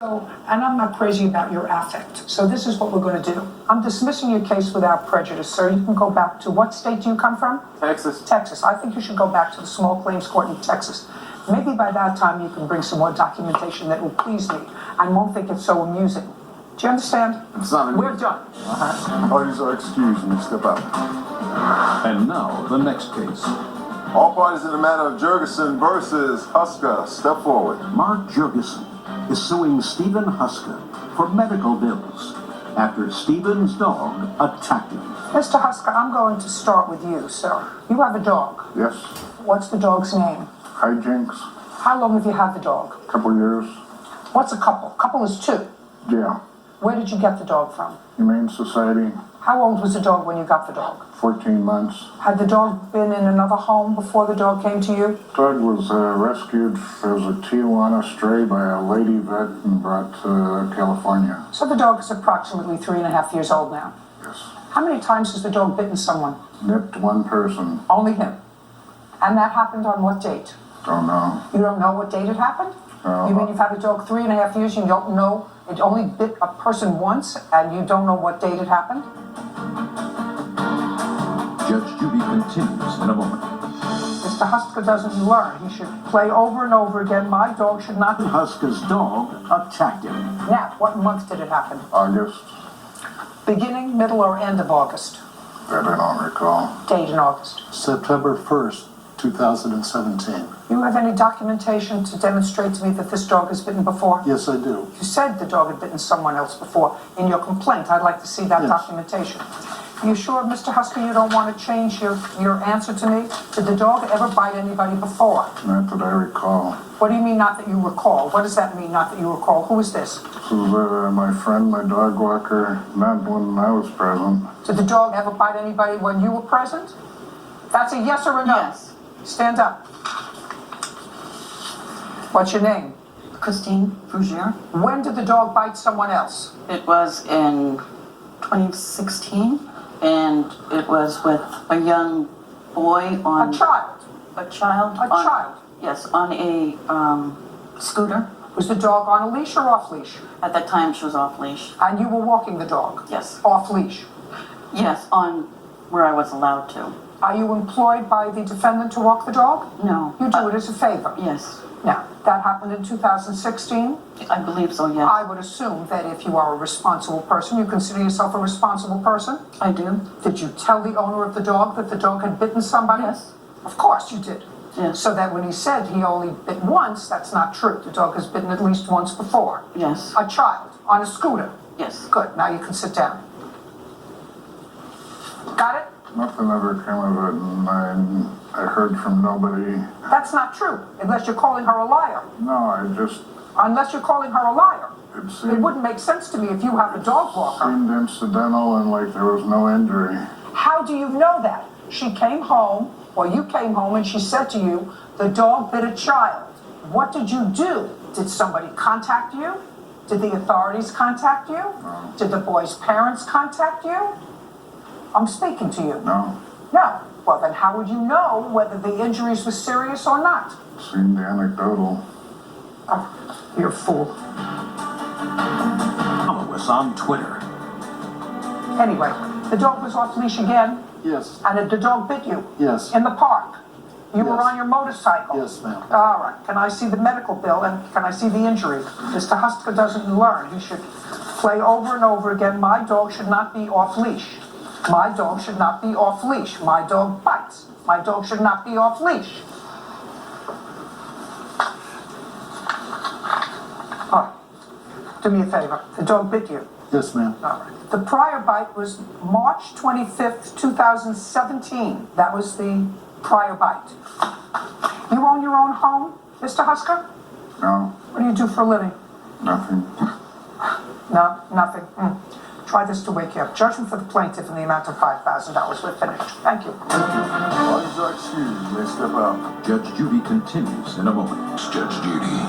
And I'm not crazy about your affect. So this is what we're going to do. I'm dismissing your case without prejudice, sir. You can go back to what state do you come from? Texas. Texas. I think you should go back to the small claims court in Texas. Maybe by that time you can bring some more documentation that will please me. I won't think it's so amusing. Do you understand? It's not amusing. We're done. Parties are excused and you step out. And now, the next case. All parties in the matter of Jurgensen versus Huska, step forward. Mark Jurgensen is suing Stephen Huska for medical bills after Stephen's dog attacked him. Mr. Huska, I'm going to start with you, sir. You have a dog. Yes. What's the dog's name? Hijinks. How long have you had the dog? Couple years. What's a couple? Couple is 2. Yeah. Where did you get the dog from? Humane Society. How old was the dog when you got the dog? 14 months. Had the dog been in another home before the dog came to you? Dog was rescued as a Tijuana stray by a lady vet and brought to California. So the dog is approximately 3.5 years old now. Yes. How many times has the dog bitten someone? Nipped one person. Only him. And that happened on what date? Don't know. You don't know what date it happened? No. You mean you've had a dog 3.5 years, you don't know it only bit a person once, and you don't know what date it happened? Judge Judy continues in a moment. Mr. Huska doesn't learn. He should play over and over again. My dog should not. Huska's dog attacked him. Now, what month did it happen? August. Beginning, middle, or end of August? That I don't recall. Date in August. September 1st, 2017. You have any documentation to demonstrate to me that this dog has bitten before? Yes, I do. You said the dog had bitten someone else before. In your complaint, I'd like to see that Yes. documentation. You sure, Mr. Huska, you don't want to change your answer to me? Did the dog ever bite anybody before? Not that I recall. What do you mean, not that you recall? What does that mean, not that you recall? Who is this? This is my friend, my dog walker, not when I was present. Did the dog ever bite anybody when you were present? That's a yes or a no? Yes. Stand up. What's your name? Christine Fougere. When did the dog bite someone else? It was in 2016, and it was with a young boy on A child. a child. A child. Yes, on a scooter. Was the dog on a leash or off leash? At that time, she was off leash. And you were walking the dog? Yes. Off leash. Yes, on where I was allowed to. Are you employed by the defendant to walk the dog? No. You do it as a favor? Yes, Now, that happened in 2016. I believe so. Yes, I would assume that if you are a responsible person, you consider yourself a responsible person. I do. Did you tell the owner of the dog that the dog had bitten somebody? Yes. Of course you did. Yes. So that when he said he only bit once, that's not true. The dog has bitten at least once before. Yes. A child on a scooter. Yes. Good, now you can sit down. Got it? Nothing ever came of it, and I heard from nobody. That's not true, unless you're calling her a liar. No, I just, Unless you're calling her a liar. it It seemed, wouldn't make sense to me if you have a dog walker. seemed incidental and like there was no injury. How do you know that? She came home, or you came home, and she said to you, the dog bit a child. What did you do? Did somebody contact you? Did the authorities contact you? No. Did the boy's parents contact you? I'm speaking to you. No, No. Well, then how would you know whether the injuries were serious or not? seemed anecdotal. Oh, you're a fool. Follow us on Twitter. Anyway, the dog was off leash again, Yes. and the dog bit you Yes. in the park. You were Yes. on your motorcycle. Yes, ma'am. All right. Can I see the medical bill and can I see the injury? Mr. Huska doesn't learn. He should play over and over again. My dog should not be off leash. My dog should not be off leash. My dog bites. My dog should not be off leash. All right. Do me a favor. The dog bit you. Yes, ma'am. All right. The prior bite was March 25th, 2017. That was the prior bite. You own your own home, Mr. Husker? No, What do you do for a living? nothing. No, nothing. Try this to wake you up. Judgment for the plaintiff in the amount of $5,000. We're finished. Thank you. Parties are excused, you may step out. Judge Judy continues in a moment. Judge Judy.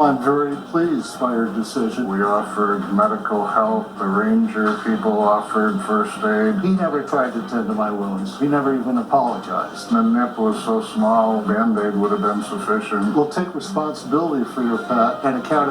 I'm very pleased by her decision. We offered medical help. The ranger people offered first aid. He never tried to tend to my wounds. He never even apologized. The nip was so small, Band-Aid would have been sufficient. We'll take responsibility for your pet and accountability.